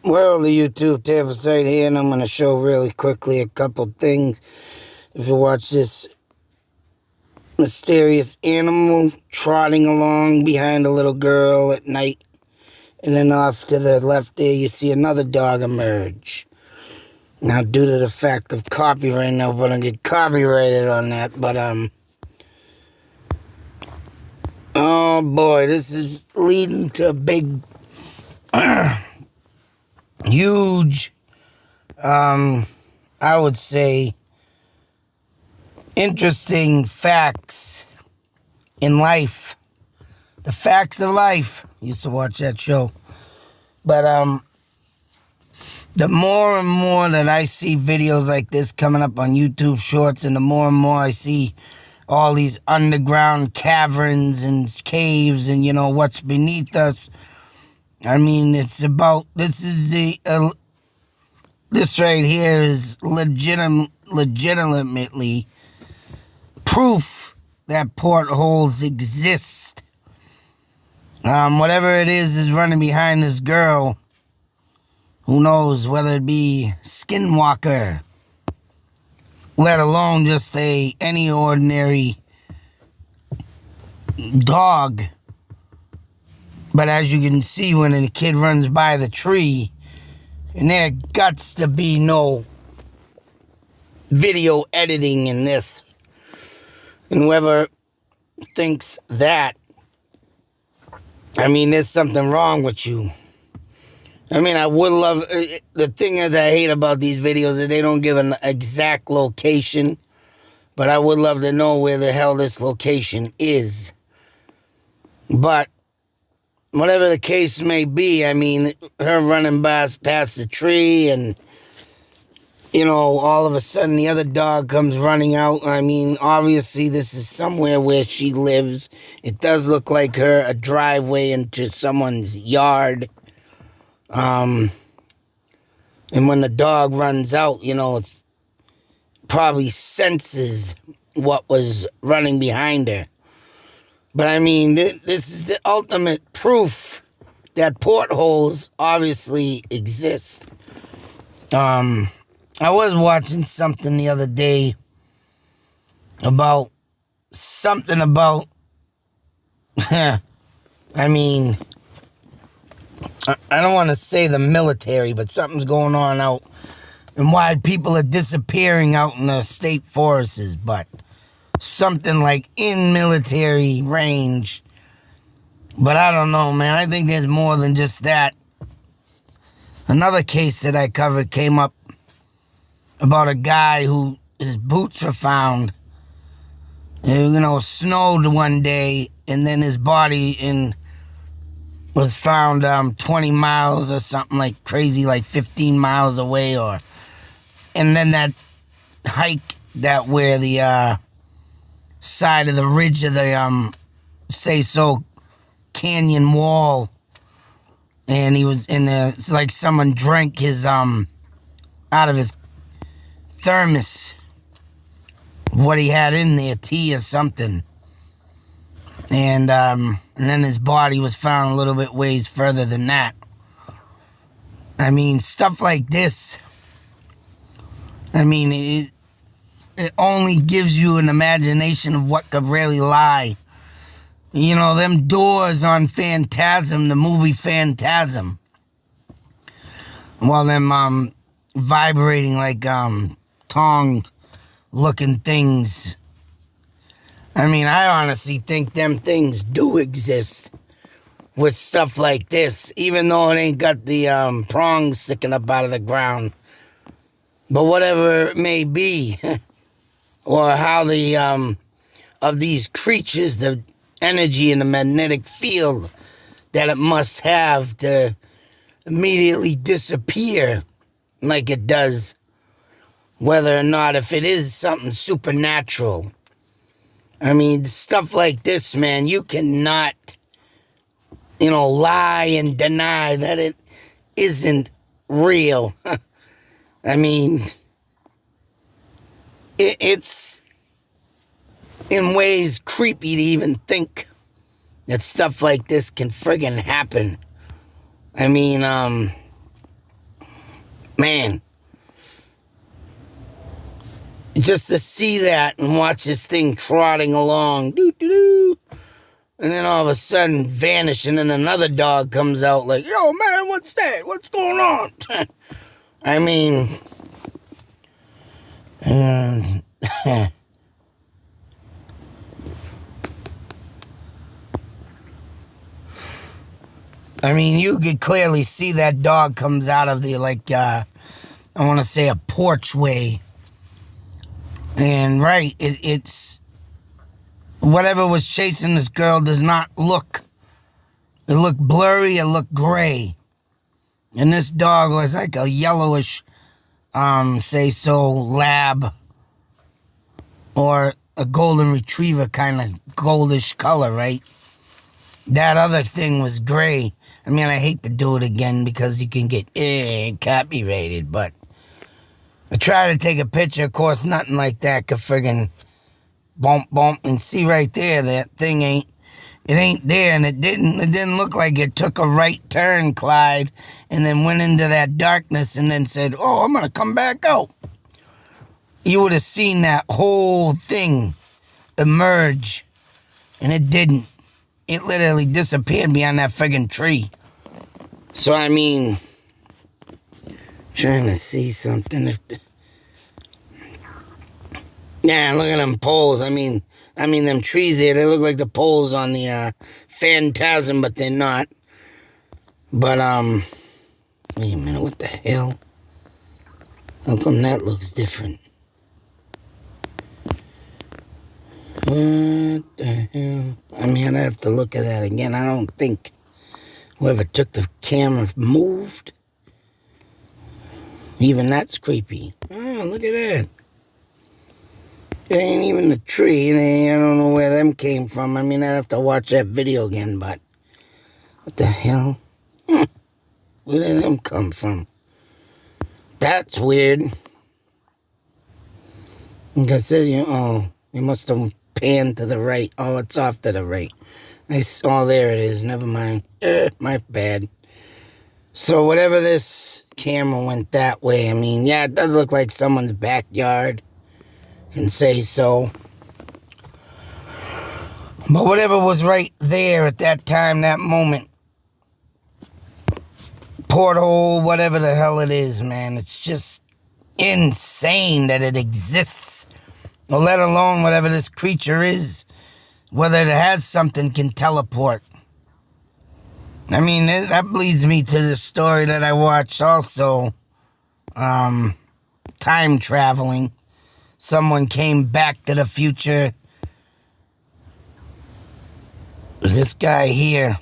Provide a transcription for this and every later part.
Well, the YouTube table site here, and I'm going to show really quickly a couple things. If you watch this mysterious animal trotting along behind a little girl at night, and then off to the left there, you see another dog emerge. Now, due to the fact of copyright, I'm going to get copyrighted on that, but, oh boy, this is leading to a big, huge, I would say, interesting facts in life. The facts of life. Used to watch that show. But, the more and more that I see videos like this coming up on YouTube Shorts, and the more and more I see all these underground caverns and caves and, you know, what's beneath us. I mean, it's about, this is the, this right here is legitimately proof that portholes exist. Whatever it is running behind this girl. Who knows whether it be skinwalker, let alone just any ordinary dog. But as you can see, when a kid runs by the tree, and there guts to be no video editing in this. And whoever thinks that, I mean, there's something wrong with you. I mean, I would love, the thing is I hate about these videos is they don't give an exact location, but I would love to know where the hell this location is. But whatever the case may be, I mean, her running past the tree, and, you know, all of a sudden the other dog comes running out. I mean, obviously this is somewhere where she lives. It does look like a driveway into someone's yard. And when the dog runs out, you know, it's probably senses what was running behind her. But I mean, this is the ultimate proof that portholes obviously exist. I was watching something the other day about I mean, I don't want to say the military, but something's going on out, and why people are disappearing out in the state forests, but something like in military range. But I don't know, man. I think there's more than just that. Another case that I covered came up about a guy who his boots were found. You know, snowed one day, and then his body was found 20 miles or something like crazy, like 15 miles away, and then that hike that where the side of the ridge of the canyon wall, and he was in there. It's like someone drank his out of his thermos, what he had in there, tea or something. And then his body was found a little bit ways further than that. I mean, stuff like this, I mean, it only gives you an imagination of what could really lie. You know, them doors on Phantasm, the movie Phantasm, while them vibrating like tongue-looking things. I mean, I honestly think them things do exist with stuff like this, even though it ain't got the prongs sticking up out of the ground. But whatever it may be, or how of these creatures, the energy and the magnetic field that it must have to immediately disappear like it does, whether or not if it is something supernatural. I mean, stuff like this, man, you cannot, you know, lie and deny that it isn't real. I mean, it's in ways creepy to even think that stuff like this can friggin' happen. I mean, Man, just to see that and watch this thing trotting along, doo-doo-doo, and then all of a sudden vanish, and then another dog comes out like, yo, man, what's that? What's going on? I mean, I mean, you could clearly see that dog comes out of the, like, I want to say a porchway. And, right, it's... Whatever was chasing this girl does not look... It looked blurry, it looked gray. And this dog was like a yellowish, say so, lab. Or a golden retriever kind of goldish color, right? That other thing was gray. I mean, I hate to do it again because you can get copyrighted, but I try to take a picture. Of course, nothing like that could friggin' bump, and see right there, that thing ain't there, and it didn't look like it took a right turn, Clyde, and then went into that darkness and then said, oh, I'm gonna come back out. You would have seen that whole thing emerge, and it didn't. It literally disappeared behind that friggin' tree. So, I mean, trying to see something. Yeah, look at them poles. I mean, them trees here, they look like the poles on the Phantasm, but they're not. But, wait a minute, what the hell? How come that looks different? What the hell? I mean, I'd have to look at that again. I don't think whoever took the camera moved. Even that's creepy. Oh, look at that. It ain't even the tree. I don't know where them came from. I mean, I'd have to watch that video again, but... What the hell? Where did them come from? That's weird. Like I said, they must have panned to the right. Oh, it's off to the right. Oh, there it is. Never mind. My bad. So whatever this camera went that way, I mean, yeah, it does look like someone's backyard. Can say so. But whatever was right there at that time, that moment, porthole, whatever the hell it is, man, it's just insane that it exists. Or let alone whatever this creature is, whether it has something can teleport. I mean, that leads me to the story that I watched also. Time traveling. Someone came back to the future. This guy here.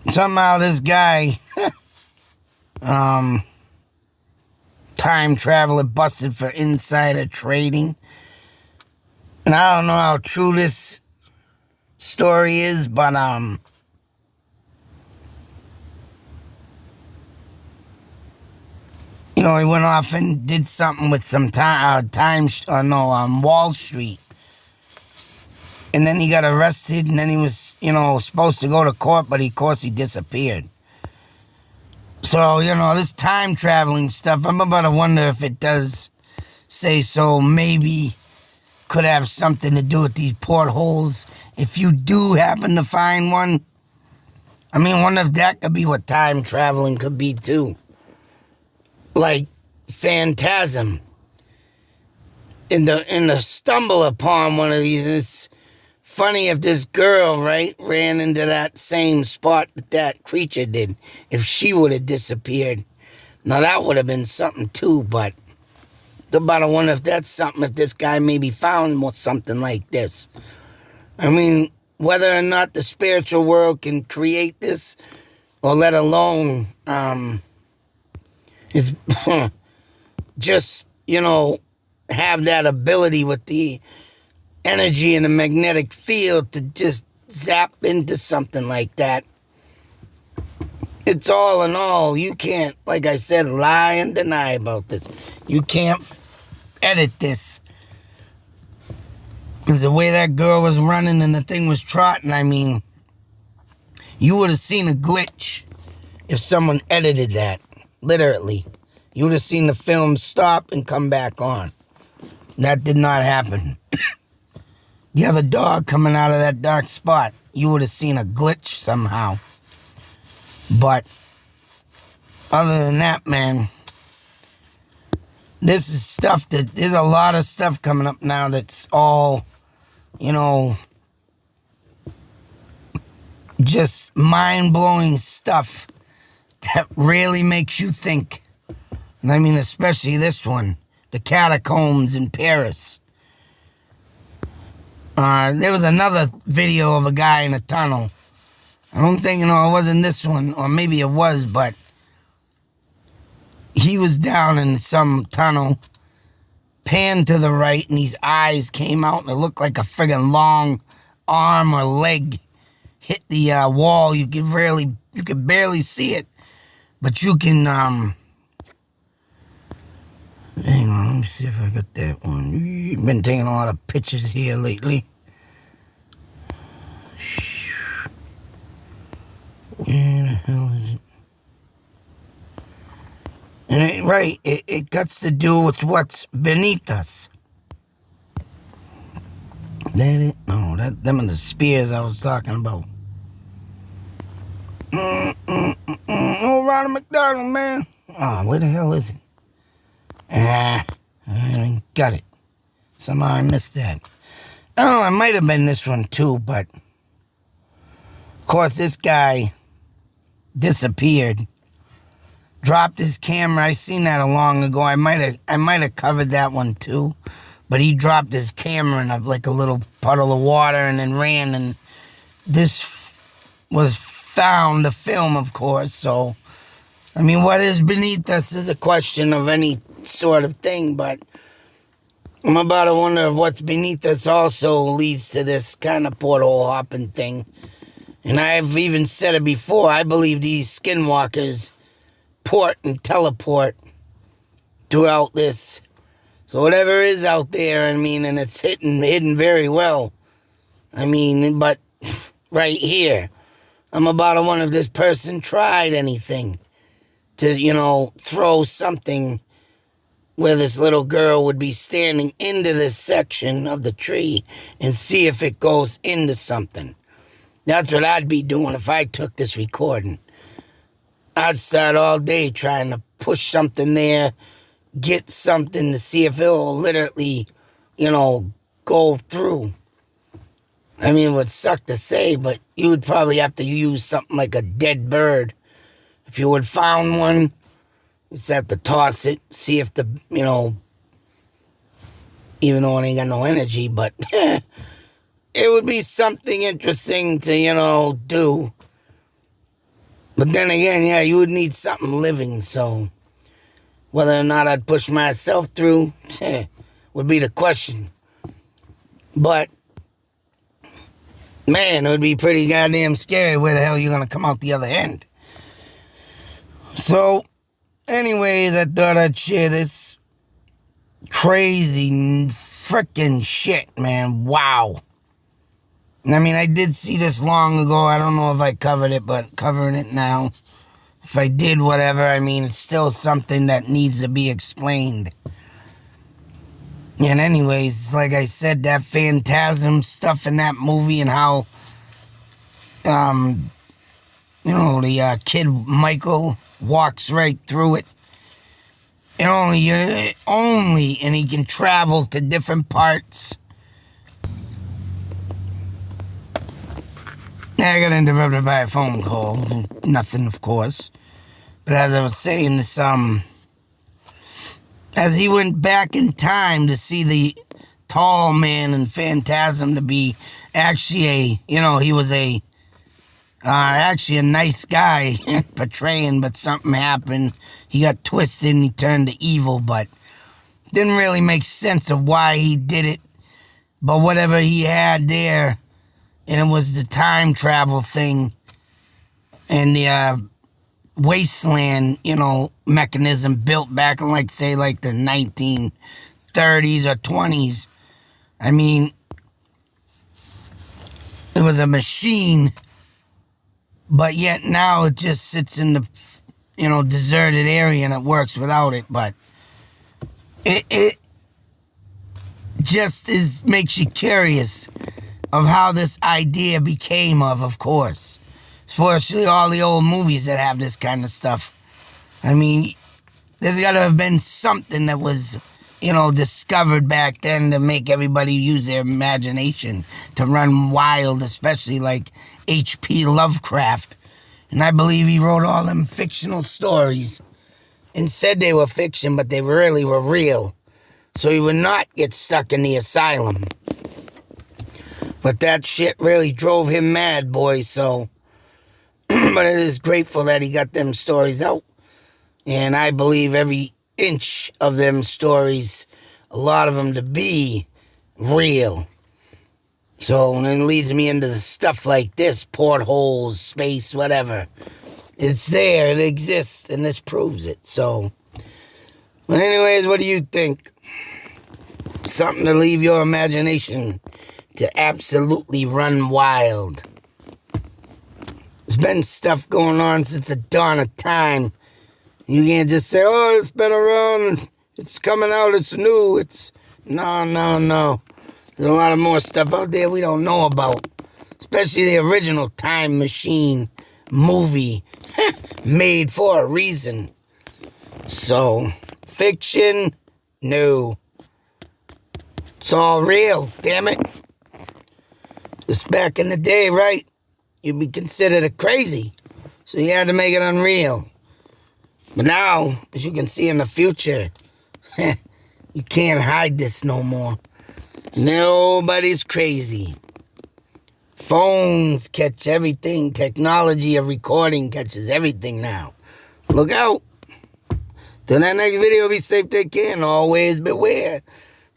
Somehow this guy, time traveler busted for insider trading. And I don't know how true this story is, but, he went off and did something with some Wall Street. And then he got arrested, and then he was, supposed to go to court, but of course he disappeared. So, this time traveling stuff, I'm about to wonder if it does say so. Maybe could have something to do with these portholes. If you do happen to find one, I mean, wonder if that could be what time traveling could be too. Like Phantasm. In the stumble upon one of these, it's funny if this girl, right, ran into that same spot that creature did. If she would have disappeared. Now that would have been something too, but I'm about to wonder if that's something, if this guy maybe found something like this. I mean, whether or not the spiritual world can create this, or let alone, it's just, have that ability with the energy and the magnetic field to just zap into something like that. It's all in all, you can't, like I said, lie and deny about this. You can't edit this. Because the way that girl was running and the thing was trotting, I mean, you would have seen a glitch if someone edited that. Literally. You would have seen the film stop and come back on. That did not happen. The other dog coming out of that dark spot, you would have seen a glitch somehow. But other than that, man, this is stuff that, there's a lot of stuff coming up now that's all, you know, just mind-blowing stuff that really makes you think. And I mean, especially this one, the catacombs in Paris. There was another video of a guy in a tunnel. I don't think, it wasn't this one, or maybe it was, but he was down in some tunnel, panned to the right, and his eyes came out, and it looked like a friggin' long arm or leg hit the wall. You could barely see it, but you can, hang on, let me see if I got that one. You've been taking a lot of pictures here lately. Where the hell is it? And it got to do with what's beneath us. That it? No, them are the spears I was talking about. Oh, Ronald McDonald, man. Oh, where the hell is it? I got it. Somehow I missed that. Oh, it might have been this one too, but of course this guy disappeared. Dropped his camera. I seen that long ago. I might have covered that one too. But he dropped his camera in like a little puddle of water and then ran, and this was found, the film, of course. So, I mean, what is beneath us is a question of any sort of thing, but I'm about to wonder if what's beneath us also leads to this kind of porthole hopping thing. And I've even said it before, I believe these skinwalkers port and teleport throughout this. So whatever is out there, I mean, and it's hidden very well. I mean, but right here, I'm about to wonder if this person tried anything to, throw something where this little girl would be standing into this section of the tree and see if it goes into something. That's what I'd be doing if I took this recording. I'd start all day trying to push something there, get something to see if it will literally, go through. I mean, it would suck to say, but you would probably have to use something like a dead bird. If you would found one, you just have to toss it, see if the, even though it ain't got no energy, but it would be something interesting to, do. But then again, yeah, you would need something living, so whether or not I'd push myself through would be the question. But, man, it would be pretty goddamn scary where the hell you're going to come out the other end. So, anyways, I thought I'd share this crazy freaking shit, man. Wow. I mean, I did see this long ago. I don't know if I covered it, but covering it now. If I did, whatever, I mean, it's still something that needs to be explained. And anyways, like I said, that phantasm stuff in that movie and how, the kid Michael walks right through it. And and he can travel to different parts. I got interrupted by a phone call. Nothing, of course. But as I was saying, this, as he went back in time to see the tall man and phantasm to be actually he was actually a nice guy portraying, but something happened. He got twisted and he turned to evil, but didn't really make sense of why he did it. But whatever he had there, and it was the time travel thing and the wasteland, mechanism built back in, like the 1930s or 20s. I mean, it was a machine, but yet now it just sits in deserted area and it works without it, but it just makes you curious of how this idea became of course. Especially all the old movies that have this kind of stuff. I mean, there's got to have been something that was, discovered back then to make everybody use their imagination to run wild, especially like H.P. Lovecraft. And I believe he wrote all them fictional stories and said they were fiction, but they really were real. So he would not get stuck in the asylum. But that shit really drove him mad, boy, so... But it is grateful that he got them stories out. And I believe every inch of them stories, a lot of them to be real. So, and it leads me into the stuff like this, portholes, space, whatever. It's there, it exists, and this proves it. So, but anyways, what do you think? Something to leave your imagination to absolutely run wild. There's been stuff going on since the dawn of time. You can't just say, oh, it's been around, it's coming out, it's new, it's... No. There's a lot of more stuff out there we don't know about. Especially the original Time Machine movie. Made for a reason. So, fiction? No. It's all real, damn it. Just back in the day, right? You'd be considered a crazy. So you had to make it unreal. But now, as you can see in the future, you can't hide this no more. Nobody's crazy. Phones catch everything. Technology of recording catches everything now. Look out. Till that next video, be safe, take care, and always beware.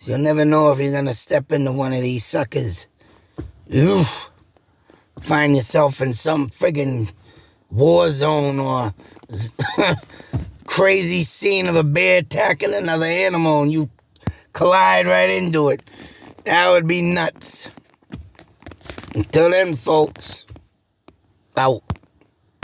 You'll never know if you're going to step into one of these suckers. Oof. Find yourself in some friggin' war zone or crazy scene of a bear attacking another animal and you collide right into it. That would be nuts. Until then, folks, out.